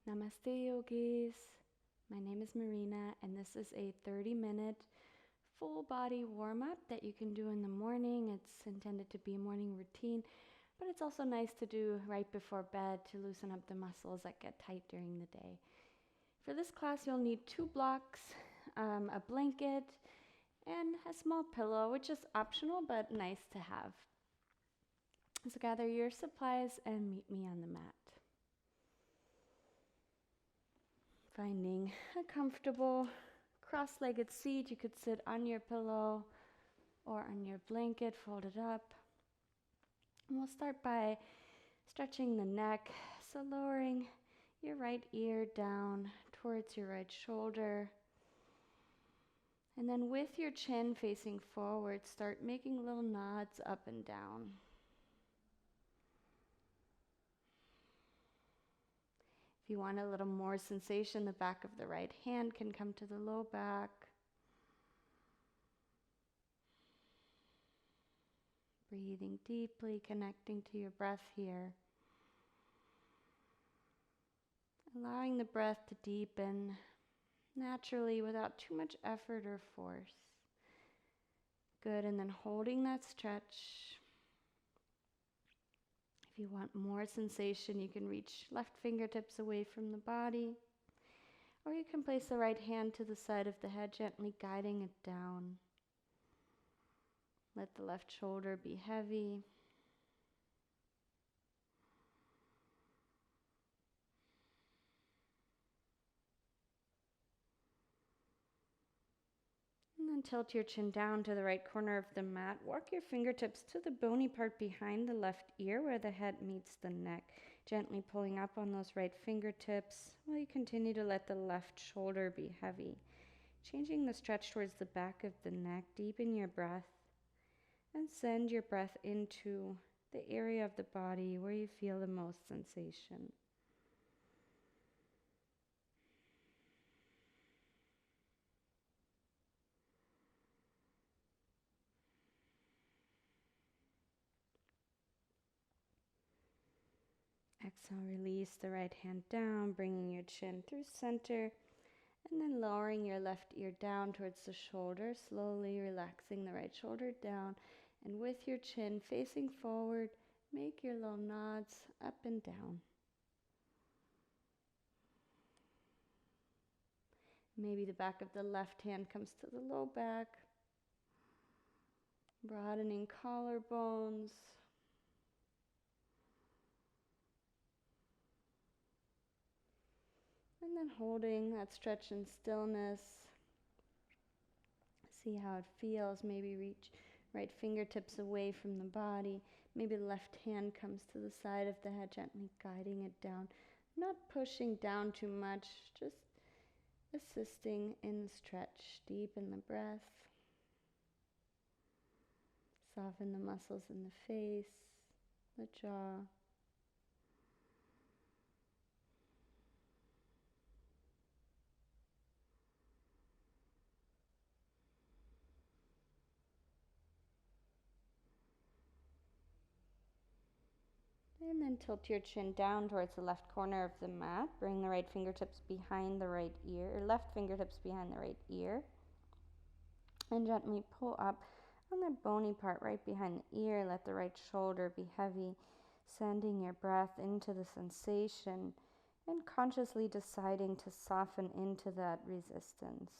Namaste yogis. My name is Marina and this is a 30-minute full body warm-up that you can do in the morning. It's intended to be a morning routine, but it's also nice to do right before bed to loosen up the muscles that get tight during the day. For this class you'll need 2 blocks, a blanket, and a small pillow, which is optional but nice to have. So gather your supplies and meet me on the mat. Finding a comfortable cross-legged seat. You could sit on your pillow or on your blanket folded up. And we'll start by stretching the neck, so lowering your right ear down towards your right shoulder. And then with your chin facing forward, start making little nods up and down. If you want a little more sensation, the back of the right hand can come to the low back. Breathing deeply, connecting to your breath here. Allowing the breath to deepen naturally without too much effort or force. Good, and then holding that stretch. If you want more sensation, you can reach left fingertips away from the body, or you can place the right hand to the side of the head, gently guiding it down. Let the left shoulder be heavy. And then tilt your chin down to the right corner of the mat. Walk your fingertips to the bony part behind the left ear where the head meets the neck. Gently pulling up on those right fingertips while you continue to let the left shoulder be heavy. Changing the stretch towards the back of the neck. Deepen your breath and send your breath into the area of the body where you feel the most sensation. Exhale, release the right hand down, bringing your chin through center, and then lowering your left ear down towards the shoulder, slowly relaxing the right shoulder down, and with your chin facing forward, make your little nods up and down. Maybe the back of the left hand comes to the low back, broadening collarbones. And then holding that stretch in stillness. See how it feels. Maybe reach right fingertips away from the body. Maybe the left hand comes to the side of the head, gently guiding it down. Not pushing down too much, just assisting in the stretch. Deepen the breath. Soften the muscles in the face, the jaw. And then tilt your chin down towards the left corner of the mat. Bring the right fingertips behind the right ear, or left fingertips behind the right ear. And gently pull up on that bony part right behind the ear. Let the right shoulder be heavy, sending your breath into the sensation and consciously deciding to soften into that resistance.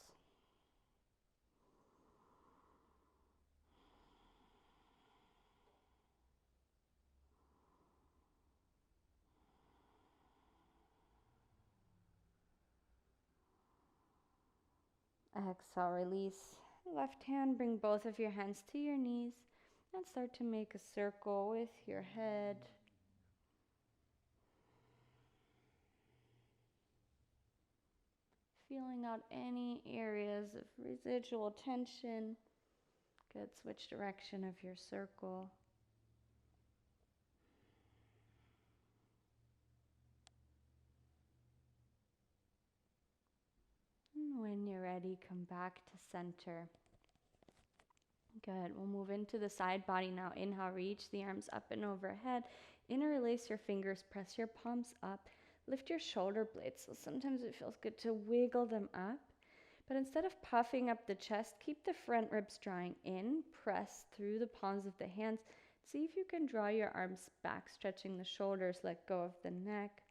Exhale, release. Left hand, bring both of your hands to your knees and start to make a circle with your head. Feeling out any areas of residual tension. Good, switch direction of your circle. And when you're ready, come back to center. Good. We'll move into the side body now. Inhale, reach the arms up and overhead. Interlace your fingers, press your palms up. Lift your shoulder blades. So sometimes it feels good to wiggle them up. But instead of puffing up the chest, keep the front ribs drawing in. Press through the palms of the hands. See if you can draw your arms back, stretching the shoulders, let go of the neck.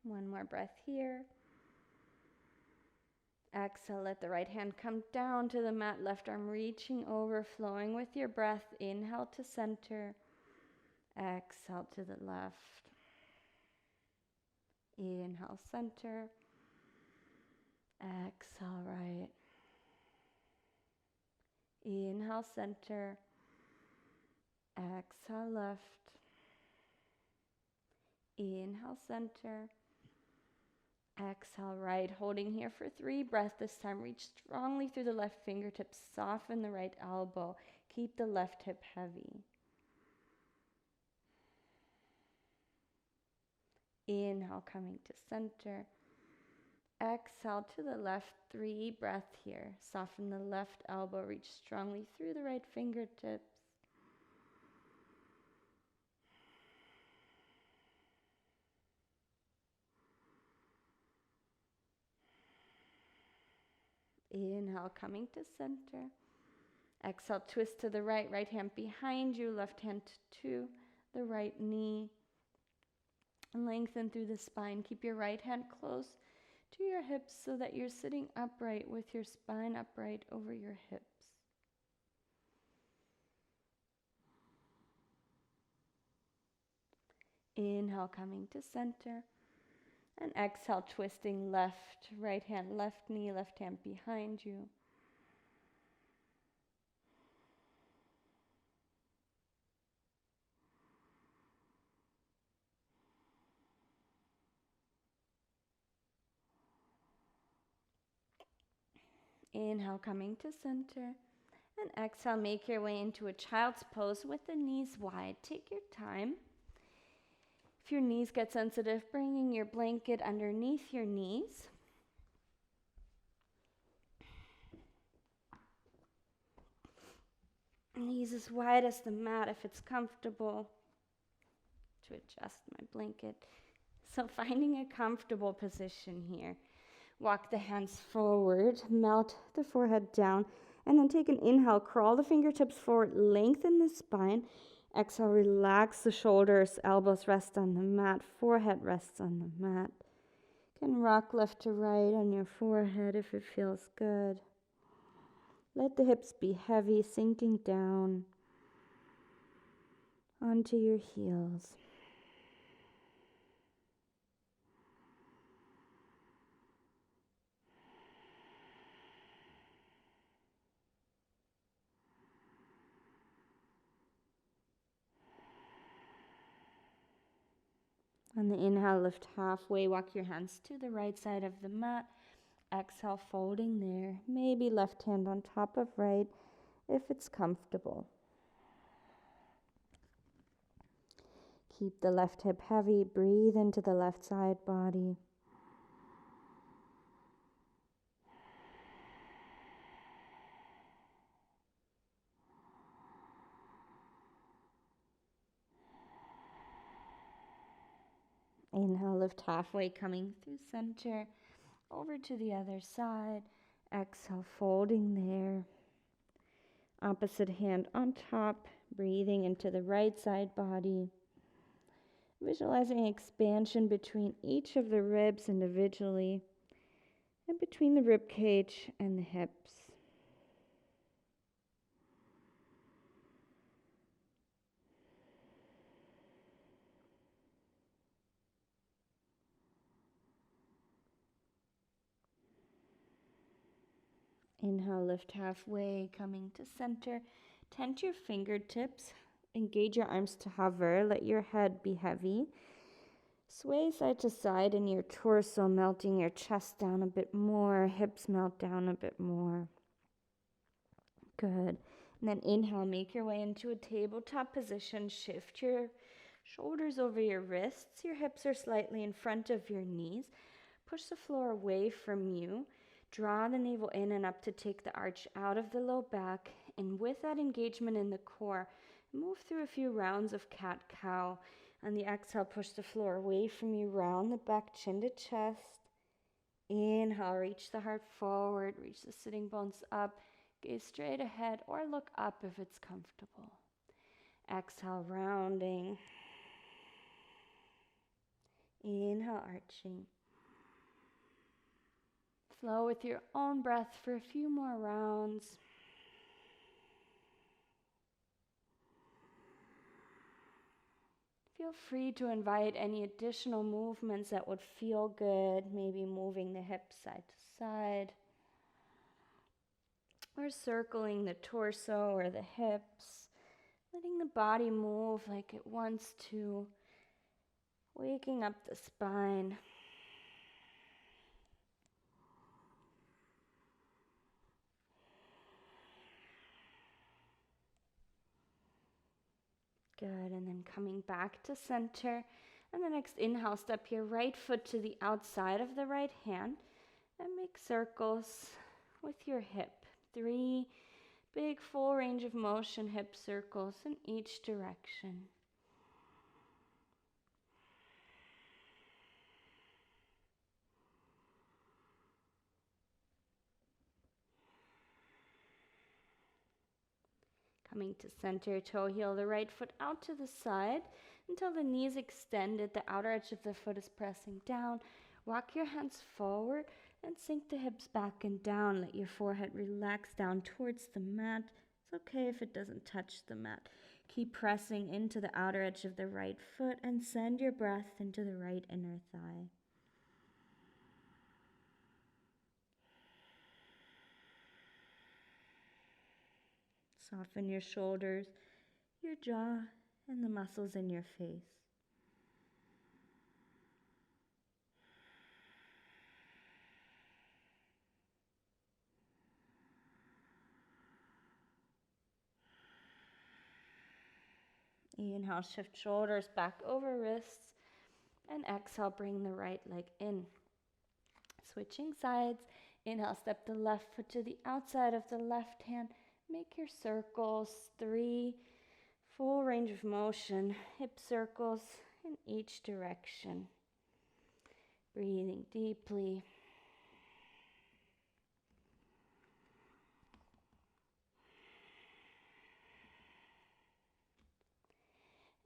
One more breath here. Exhale, let the right hand come down to the mat, left arm reaching over, flowing with your breath. Inhale to center. Exhale to the left. Inhale, center. Exhale, right. Inhale, center. Exhale, left. Inhale, center. Exhale, right. Holding here for 3 breaths this time. Reach strongly through the left fingertips. Soften the right elbow. Keep the left hip heavy. Inhale, coming to center. Exhale to the left. 3 breaths here. Soften the left elbow. Reach strongly through the right fingertips. Inhale, coming to center. Exhale, twist to the right. Right hand behind you. Left hand to the right knee. Lengthen through the spine. Keep your right hand close to your hips so that you're sitting upright with your spine upright over your hips. Inhale, coming to center. And exhale, twisting left, right hand, left knee, left hand behind you. Inhale, coming to center. And exhale, make your way into a child's pose with the knees wide. Take your time. If your knees get sensitive, bringing your blanket underneath your knees. Knees as wide as the mat if it's comfortable. To adjust my blanket. So finding a comfortable position here. Walk the hands forward, melt the forehead down, and then take an inhale. Crawl the fingertips forward, lengthen the spine. Exhale, relax the shoulders, elbows rest on the mat, forehead rests on the mat. You can rock left to right on your forehead if it feels good. Let the hips be heavy, sinking down onto your heels. On the inhale, lift halfway, walk your hands to the right side of the mat. Exhale, folding there. Maybe left hand on top of right if it's comfortable. Keep the left hip heavy. Breathe into the left side body. Inhale, lift halfway, coming through center, over to the other side. Exhale, folding there. Opposite hand on top, breathing into the right side body. Visualizing expansion between each of the ribs individually and between the rib cage and the hips. Inhale, lift halfway, coming to center. Tent your fingertips. Engage your arms to hover. Let your head be heavy. Sway side to side in your torso, melting your chest down a bit more. Hips melt down a bit more. Good. And then inhale, make your way into a tabletop position. Shift your shoulders over your wrists. Your hips are slightly in front of your knees. Push the floor away from you. Draw the navel in and up to take the arch out of the low back. And with that engagement in the core, Move through a few rounds of cat-cow. On the exhale, push the floor away from you, round the back, chin to chest. Inhale, reach the heart forward, reach the sitting bones up, gaze straight ahead or look up if it's comfortable. Exhale, rounding. Inhale, arching. Flow with your own breath for a few more rounds. Feel free to invite any additional movements that would feel good, maybe moving the hips side to side, or circling the torso or the hips, letting the body move like it wants to, waking up the spine. Good, and then coming back to center. And the next inhale, step your right foot to the outside of the right hand and make circles with your hip. 3 big full range of motion hip circles in each direction. Coming to center, toe heel the right foot out to the side until the knees extended, the outer edge of the foot is pressing down. Walk your hands forward and sink the hips back and down. Let your forehead relax down towards the mat. It's okay if it doesn't touch the mat. Keep pressing into the outer edge of the right foot and send your breath into the right inner thigh. Soften your shoulders, your jaw, and the muscles in your face. Inhale, shift shoulders back over wrists, and exhale, bring the right leg in. Switching sides, inhale, step the left foot to the outside of the left hand. Make your circles, 3 full range of motion, hip circles in each direction. Breathing deeply.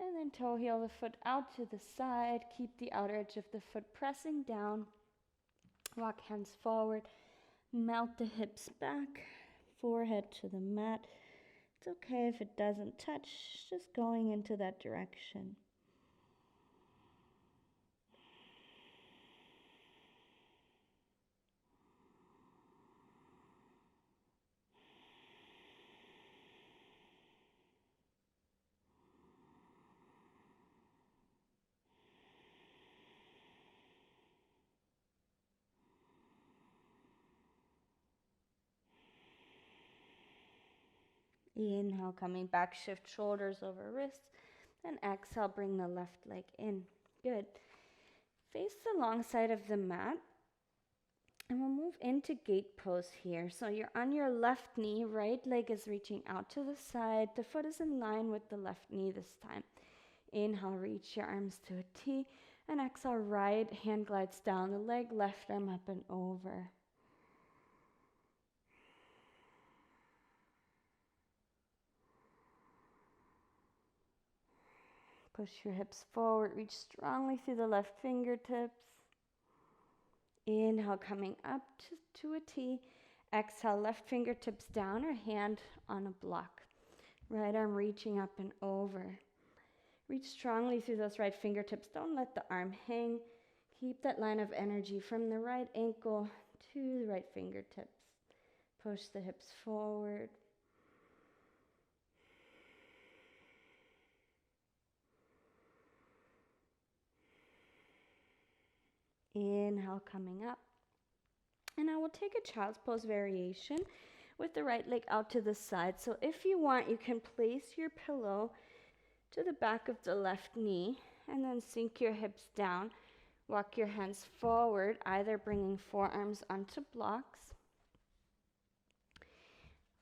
And then toe heel the foot out to the side. Keep the outer edge of the foot pressing down. Walk hands forward. Melt the hips back. Forehead to the mat. It's okay if it doesn't touch, just going into that direction. Inhale, coming back, shift shoulders over wrists, and exhale, bring the left leg in. Good. Face the long side of the mat, and we'll move into gate pose here. So you're on your left knee, right leg is reaching out to the side, the foot is in line with the left knee this time. Inhale, reach your arms to a T, and exhale, right hand glides down the leg, left arm up and over. Push your hips forward, reach strongly through the left fingertips. Inhale, coming up to a T. Exhale, left fingertips down or hand on a block. Right arm reaching up and over. Reach strongly through those right fingertips. Don't let the arm hang. Keep that line of energy from the right ankle to the right fingertips. Push the hips forward. Inhale, coming up. And I will take a child's pose variation with the right leg out to the side. So if you want, you can place your pillow to the back of the left knee and then sink your hips down. Walk your hands forward, either bringing forearms onto blocks,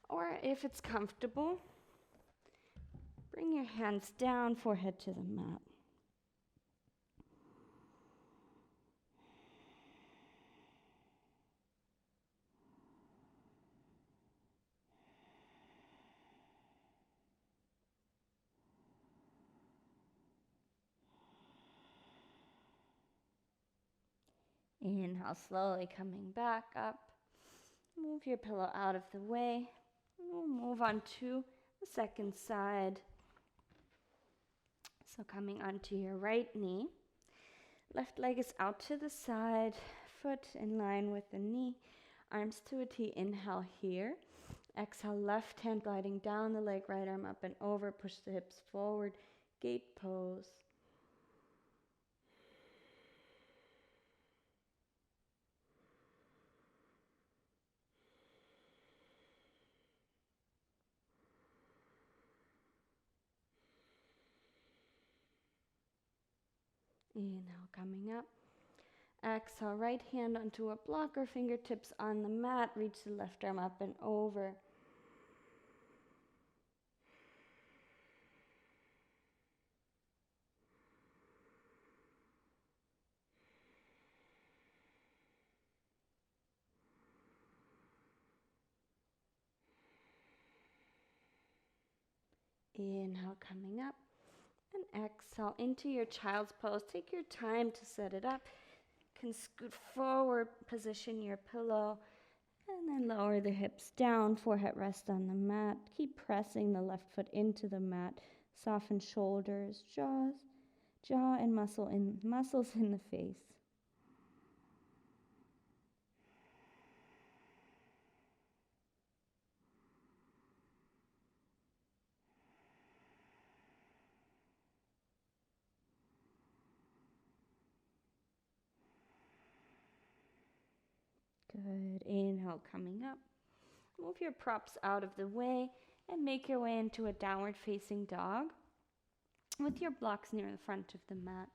or if it's comfortable, Bring your hands down, forehead to the mat. Inhale, slowly coming back up. Move your pillow out of the way. We'll move on to the second side. So coming onto your right knee. Left leg is out to the side, foot in line with the knee, arms to a T. Inhale here. Exhale, left hand gliding down the leg, right arm up and over. Push the hips forward, gate pose. Inhale, coming up. Exhale, right hand onto a block or fingertips on the mat. Reach the left arm up and over. Inhale, coming up. And exhale into your child's pose. Take your time to set it up. You can scoot forward, position your pillow, and then lower the hips down, forehead rest on the mat. Keep pressing the left foot into the mat. Soften shoulders, jaw and muscles in the face. Good. Inhale, coming up. Move your props out of the way and make your way into a downward facing dog with your blocks near the front of the mat.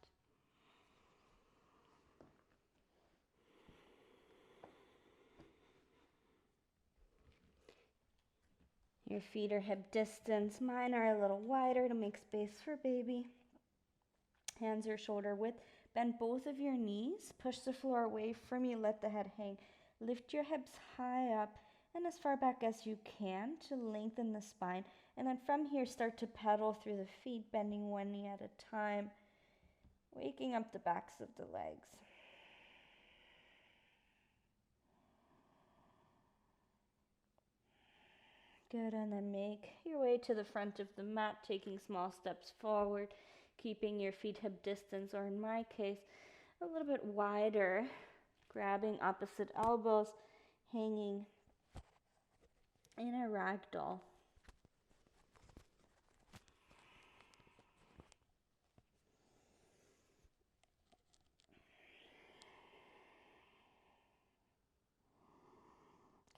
Your feet are hip distance. Mine are a little wider to make space for baby. Hands are shoulder width. Bend both of your knees. Push the floor away from you. Let the head hang. Lift your hips high up and as far back as you can to lengthen the spine. And then from here, start to pedal through the feet, bending one knee at a time, waking up the backs of the legs. Good, and then make your way to the front of the mat, taking small steps forward, keeping your feet hip distance, or in my case, a little bit wider, grabbing opposite elbows, hanging in a ragdoll.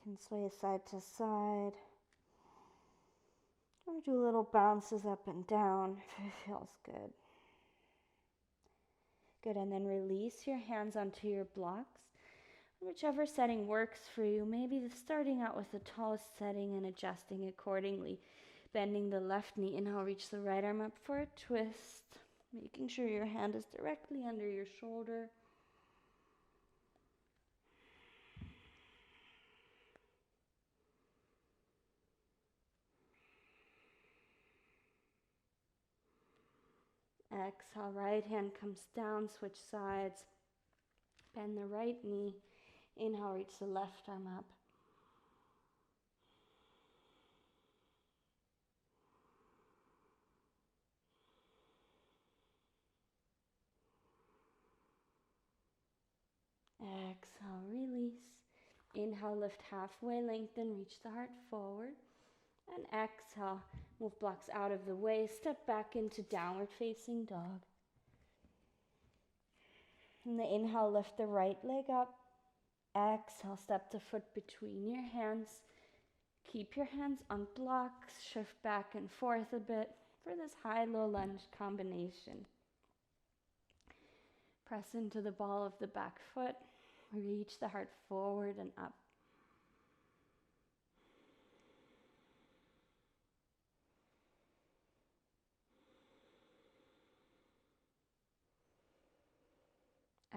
Can sway side to side, or do little bounces up and down if it feels good. Good, and then release your hands onto your blocks. Whichever setting works for you, maybe starting out with the tallest setting and adjusting accordingly. Bending the left knee, inhale, reach the right arm up for a twist, making sure your hand is directly under your shoulder. Exhale, right hand comes down, switch sides. Bend the right knee. Inhale, reach the left arm up. Exhale, release. Inhale, lift halfway, lengthen, reach the heart forward. And exhale, move blocks out of the way, step back into downward facing dog. And the inhale, lift the right leg up. Exhale, step the foot between your hands. Keep your hands on blocks, shift back and forth a bit for this high-low lunge combination. Press into the ball of the back foot. Reach the heart forward and up.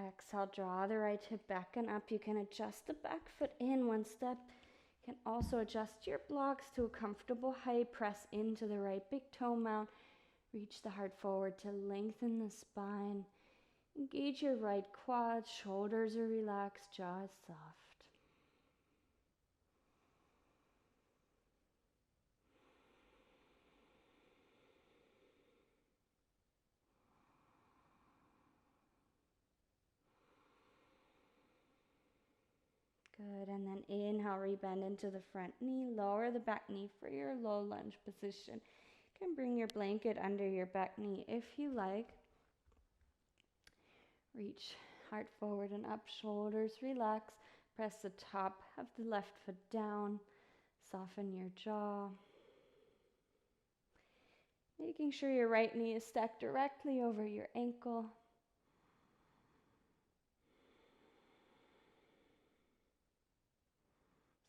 Exhale, draw the right hip back and up. You can adjust the back foot in one step. You can also adjust your blocks to a comfortable height. Press into the right big toe mount. Reach the heart forward to lengthen the spine. Engage your right quad. Shoulders are relaxed, jaw is soft. Good, and then inhale, rebend into the front knee. Lower the back knee for your low lunge position. You can bring your blanket under your back knee if you like. Reach heart forward and up, shoulders relax. Press the top of the left foot down. Soften your jaw. Making sure your right knee is stacked directly over your ankle.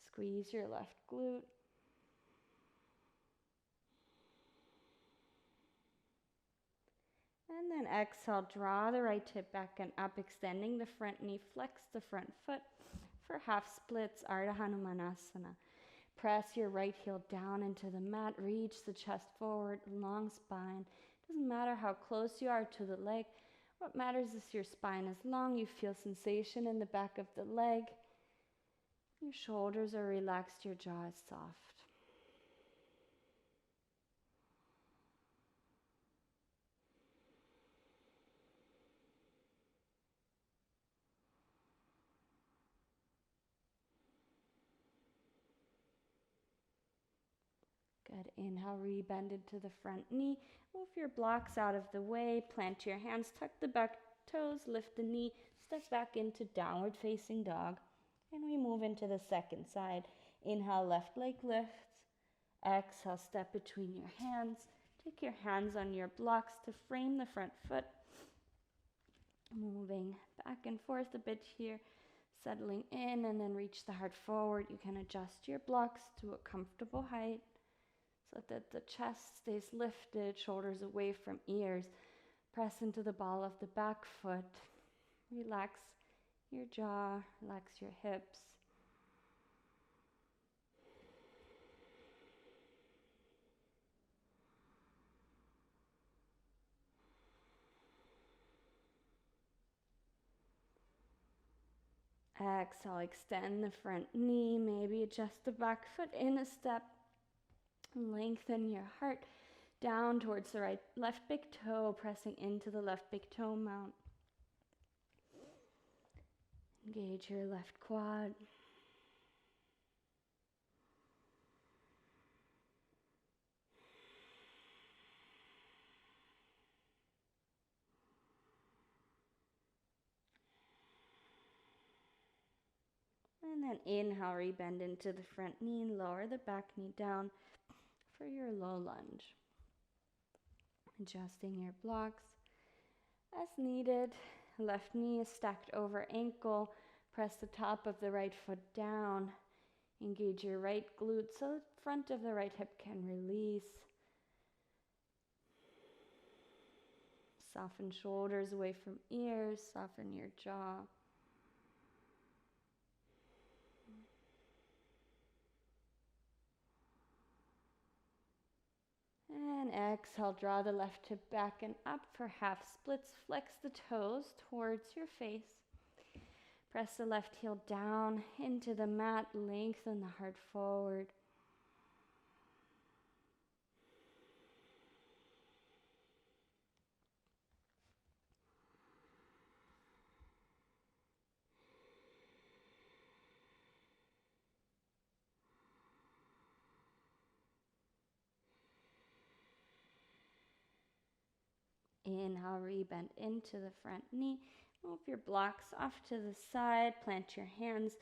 Squeeze your left glute. And then exhale, draw the right hip back and up, extending the front knee. Flex the front foot for half splits, Ardha Hanumanasana. Press your right heel down into the mat. Reach the chest forward, long spine. Doesn't matter how close you are to the leg. What matters is your spine is long. You feel sensation in the back of the leg. Your shoulders are relaxed. Your jaw is soft. Good. Inhale, rebend into the front knee. Move your blocks out of the way. Plant your hands, tuck the back toes, lift the knee, step back into downward facing dog. And we move into the second side. Inhale, left leg lifts. Exhale, step between your hands. Take your hands on your blocks to frame the front foot. Moving back and forth a bit here. Settling in and then reach the heart forward. You can adjust your blocks to a comfortable height, so that the chest stays lifted, shoulders away from ears. Press into the ball of the back foot. Relax your jaw, relax your hips. Exhale, extend the front knee, maybe adjust the back foot in a step. Lengthen your heart down towards the left big toe, pressing into the left big toe mount. Engage your left quad. And then inhale, rebend into the front knee and lower the back knee down for your low lunge. Adjusting your blocks as needed. Left knee is stacked over ankle. Press the top of the right foot down. Engage your right glute so the front of the right hip can release. Soften shoulders away from ears. Soften your jaw. And exhale, draw the left hip back and up for half splits. Flex the toes towards your face. Press the left heel down into the mat. Lengthen the heart forward. Inhale, rebend into the front knee. Move your blocks off to the side. Plant your hands.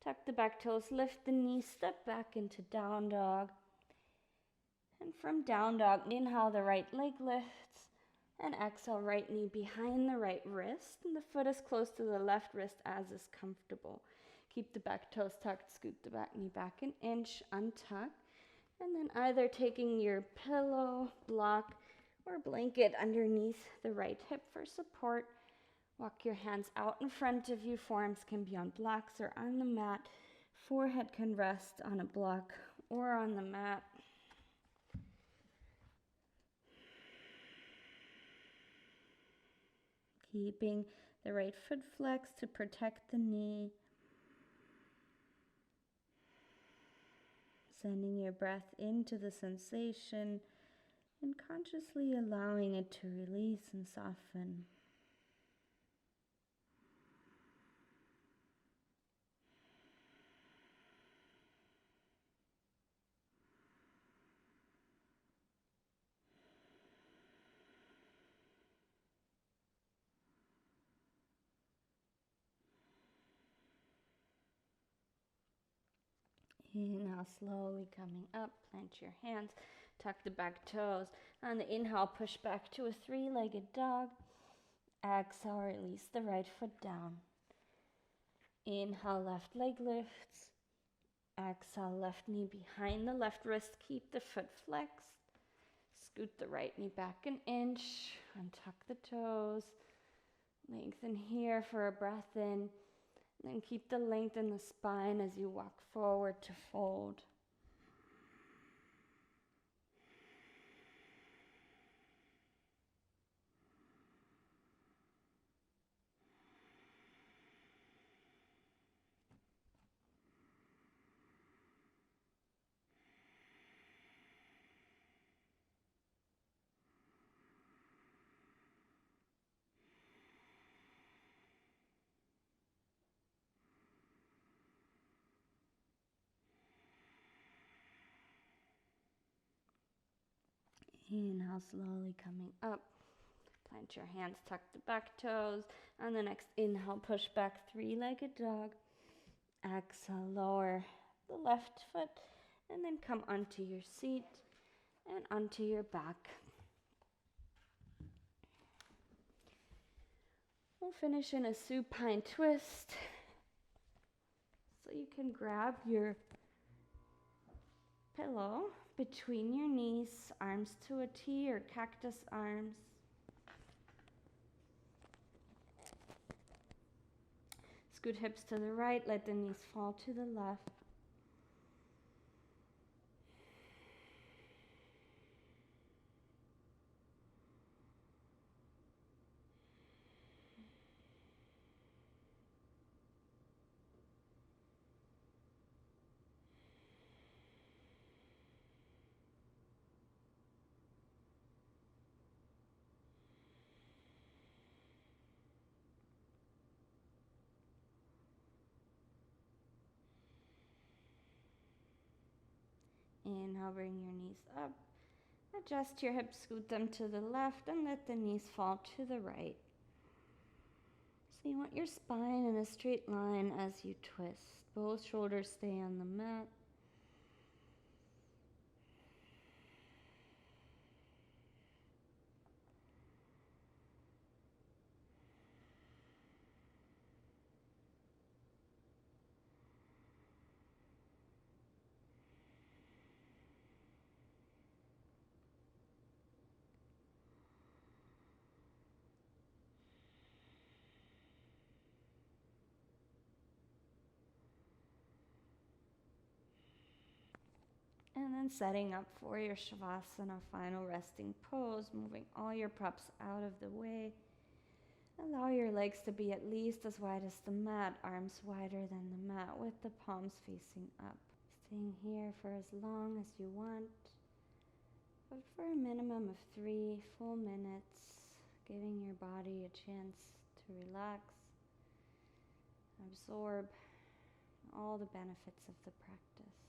Tuck the back toes. Lift the knee. Step back into down dog. And from down dog, inhale, the right leg lifts. And exhale, right knee behind the right wrist. And the foot as close to the left wrist as is comfortable. Keep the back toes tucked. Scoot the back knee back an inch. Untuck. And then either taking your pillow, block, or blanket underneath the right hip for support, Walk your hands out in front of you. Forearms can be on blocks or on the mat. Forehead can rest on a block or on the mat. Keeping the right foot flexed to protect the knee. Sending your breath into the sensation and consciously allowing it to release and soften. Inhale, slowly coming up, plant your hands, tuck the back toes. On the inhale, push back to a three-legged dog. Exhale, release the right foot down. Inhale, left leg lifts. Exhale, left knee behind the left wrist. Keep the foot flexed. Scoot the right knee back an inch. Untuck the toes. Lengthen here for a breath in. Then keep the length in the spine as you walk forward to fold. Inhale, slowly coming up. Plant your hands, tuck the back toes. On the next inhale, push back, three-legged dog. Exhale, lower the left foot, and then come onto your seat and onto your back. We'll finish in a supine twist. So you can grab your pillow between your knees, arms to a T or cactus arms. Scoot hips to the right, let the knees fall to the left. Inhale, bring your knees up. Adjust your hips, scoot them to the left, and let the knees fall to the right. So you want your spine in a straight line as you twist. Both shoulders stay on the mat. And then setting up for your Shavasana, final resting pose, moving all your props out of the way. Allow your legs to be at least as wide as the mat, arms wider than the mat with the palms facing up. Staying here for as long as you want, but for a minimum of 3 full minutes, giving your body a chance to relax, absorb all the benefits of the practice.